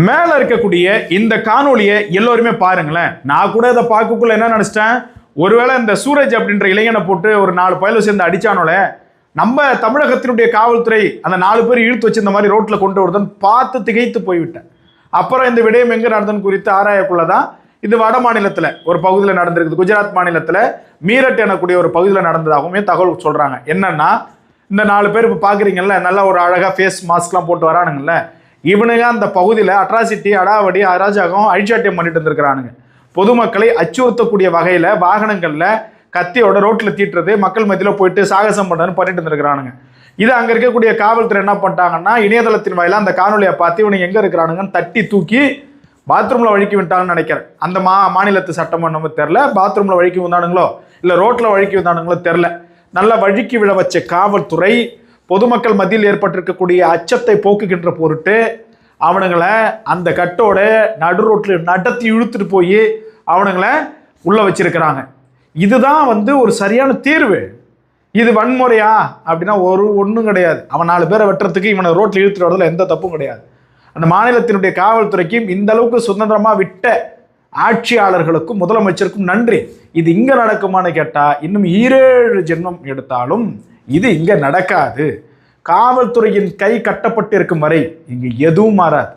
மேல இருக்கக்கூடிய இந்த காணொலியை எல்லோருமே பாருங்களேன். நான் கூட இதை பார்க்கக்குள்ள என்ன நினைச்சிட்டேன், ஒருவேளை இந்த சூரஜ் அப்படின்ற இளைஞனை போட்டு ஒரு 4 பயல சேர்ந்து அடிச்சானோல, நம்ம தமிழகத்தினுடைய காவல்துறை அந்த 4 பேர் இழுத்து வச்சு இந்த மாதிரி ரோட்ல கொண்டு வருதுன்னு பார்த்து திகைத்து போய்விட்டேன். அப்புறம் இந்த விடயம் எங்க நடந்ததுன்னு குறித்து ஆராயக்குள்ளதான் இது வட மாநிலத்தில் ஒரு பகுதியில் நடந்திருக்குது. குஜராத் மாநிலத்தில் மீரட் எனக்கூடிய ஒரு பகுதியில் நடந்ததாகவுமே தகவல் சொல்றாங்க. என்னன்னா, இந்த 4 பேர் இப்போ பார்க்குறீங்கல்ல, நல்லா ஒரு அழகாக ஃபேஸ் மாஸ்க்லாம் போட்டு வரானுங்கல்ல, இவனுங்க அந்த பகுதியில் அட்ராசிட்டி, அடாவடி, அராஜகம், அழிச்சாட்டியம் பண்ணிட்டு இருந்திருக்கிறானுங்க. பொதுமக்களை அச்சுறுத்தக்கூடிய வகையில் வாகனங்களில் கத்தியோட ரோட்டில் தீட்டுறது, மக்கள் மத்தியில் போயிட்டு சாகசம் பண்ணுறதுன்னு பண்ணிட்டு இருந்திருக்கிறானுங்க. இது அங்கே இருக்கக்கூடிய காவல்துறை என்ன பண்ணிட்டாங்கன்னா, இணையதளத்தின் வாயிலாக அந்த காணொலியை பார்த்து இவனுங்க எங்கே இருக்கிறானுங்கன்னு தட்டி தூக்கி பாத்ரூமில் வழுக்கி விட்டாங்கன்னு நினைக்கிறேன். அந்த மாநிலத்து சட்டமன்றம் தெரில, பாத்ரூமில் வழுக்கி வந்தானுங்களோ இல்லை ரோட்டில் வழுக்கி வந்தானுங்களோ தெரில. நல்லா வழுக்கி விழ வச்ச காவல்துறை பொதுமக்கள் மத்தியில் ஏற்பட்டிருக்கக்கூடிய அச்சத்தை போக்குகின்ற பொருட்டு அவனுங்களை அந்த கட்டோட நடு ரோட்டில் நடத்தி இழுத்துட்டு போய் அவனுங்களை உள்ள வச்சிருக்கிறாங்க. இதுதான் ஒரு சரியான தீர்வு. இது வன்முறையா அப்படின்னா ஒன்றும் கிடையாது. அவன் 4 பேரை வெட்டுறதுக்கு இவனை ரோட்டில் இழுத்துட்டு வரதுல எந்த தப்பும் கிடையாது. அந்த மாநிலத்தினுடைய காவல்துறைக்கும் இந்த அளவுக்கு சுதந்திரமா விட்ட ஆட்சியாளர்களுக்கும் முதலமைச்சருக்கும் நன்றி. இது இங்க நடக்குமான்னு கேட்டா இன்னும் 7 ஜென்மம் எடுத்தாலும் இது இங்க நடக்காது. காவல்துறையின் கை கட்டப்பட்டு இருக்கும் வரை இங்க எதுவும் மாறாது,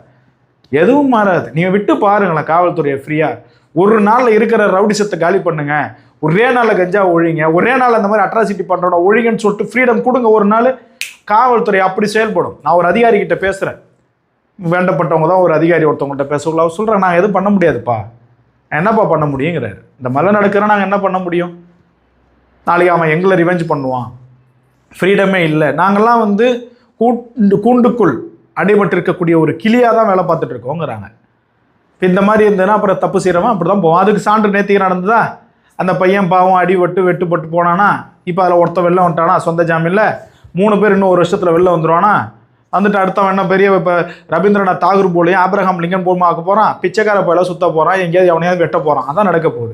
எதுவும் மாறாது. நீங்க விட்டு பாருங்களேன் காவல்துறையை ஃப்ரீயா. ஒரு நாள்ல இருக்கிற ரவுடிசத்தை காலி பண்ணுங்க, ஒரே நாள்ல கஞ்சா ஒழிங்க, ஒரே நாள் அந்த மாதிரி அட்ராசிட்டி பண்றோட ஒழிங்கன்னு சொல்லிட்டு ஃப்ரீடம் கொடுங்க. ஒரு நாள் காவல்துறை அப்படி செயல்படும். நான் ஒரு அதிகாரி கிட்ட பேசுறேன், வேண்டப்பட்டவங்க தான் ஒரு அதிகாரி ஒருத்தவங்கள்ட்ட பேசக்குள்ள அவர் சொல்கிறேன், நாங்கள் எதுவும் பண்ண முடியாதுப்பா, என்னப்பா பண்ண முடியுங்கிறாரு. இந்த மலை நடக்கிறோம், நாங்கள் என்ன பண்ண முடியும்? நாளைக்கு அவன் எங்களை ரிவெஞ்ச் பண்ணுவான், ஃப்ரீடமே இல்லை. நாங்கள்லாம் கூண்டுக்குள் அடிபட்டு இருக்கக்கூடிய ஒரு கிளியாக தான் வேலை பார்த்துட்டு இருக்கோங்கிறாங்க. இப்போ இந்த மாதிரி இருந்ததுன்னா அப்புறம் தப்பு செய்கிறவன் அப்படி தான் போவான். அதுக்கு சான்று நேத்திக்கு நடந்ததா, அந்த பையன் பாவம் வெட்டுப்பட்டு போனானா, இப்போ அதில் ஒருத்த வெளில வந்துட்டானா சொந்த ஜாமீனில், 3 பேர் இன்னும் 1 வருஷத்தில் வெளில வந்துடுவானா. அடுத்தவன் என்ன பெரிய இப்போ ரவீந்திரநாத் தாகூர் போலையும் ஆப்ரஹாம் லிங்கன் போலுமா ஆக்க போகிறான், பிச்சைக்கார போயில சுத்த போகிறான், எங்கேயாவது எவனையாவது வெட்ட போகிறான். அதான் நடக்க போகுது.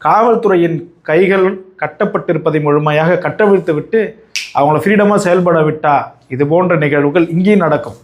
காவல்துறையின் கைகள் கட்டப்பட்டிருப்பதை முழுமையாக கட்டவிழ்த்து விட்டு அவங்கள ஃப்ரீடமாக செயல்பட விட்டா இது போன்ற நிகழ்வுகள் இங்கேயும் நடக்கும்.